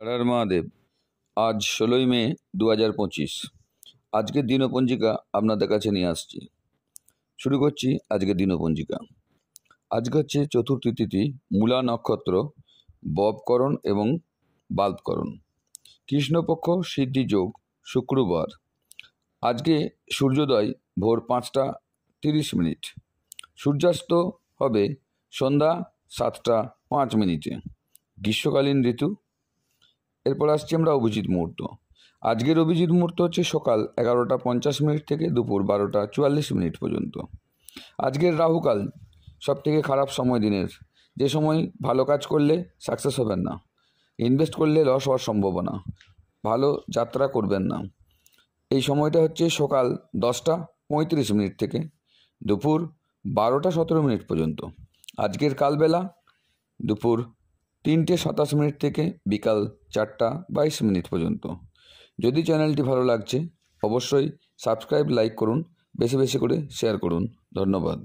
হর হর মহাদেব। আজ 16ই মে 2025। আজকের দিনপঞ্জিকা আপনাদের কাছে নিয়ে আসছি। শুরু করছি আজকের দিনপঞ্জিকা। আজকে হচ্ছে চতুর্থী তিথি, মূলা নক্ষত্র, ববকরণ এবং বাল্বকরণ, কৃষ্ণপক্ষ সিদ্ধি যোগ, শুক্রবার। আজকে সূর্যোদয় ভোর 5টা 30 মিনিট, সূর্যাস্ত হবে সন্ধ্যা 7টা 5 মিনিটে, গ্রীষ্মকালীন ঋতু। এরপর আসছি আমরা অভিজিৎ মুহূর্ত। আজকের অভিজিৎ মুহূর্ত হচ্ছে সকাল 11টা 50 মিনিট থেকে দুপুর 12টা 44 মিনিট পর্যন্ত। আজকের রাহুকাল সব থেকে খারাপ সময় দিনের, যে সময় ভালো কাজ করলে সাকসেস হবেন না, ইনভেস্ট করলে লস হওয়ার সম্ভাবনা, ভালো যাত্রা করবেন না। এই সময়টা হচ্ছে সকাল 10টা 35 মিনিট থেকে দুপুর 12টা 17 মিনিট পর্যন্ত। আজকের কালবেলা দুপুর 3টে 27 মিনিট থেকে বিকাল 4টা 22 মিনিট পর্যন্ত। যদি চ্যানেলটি ভালো লাগছে অবশ্যই সাবস্ক্রাইব, লাইক করুন, বেশি বেশি করে শেয়ার করুন। ধন্যবাদ।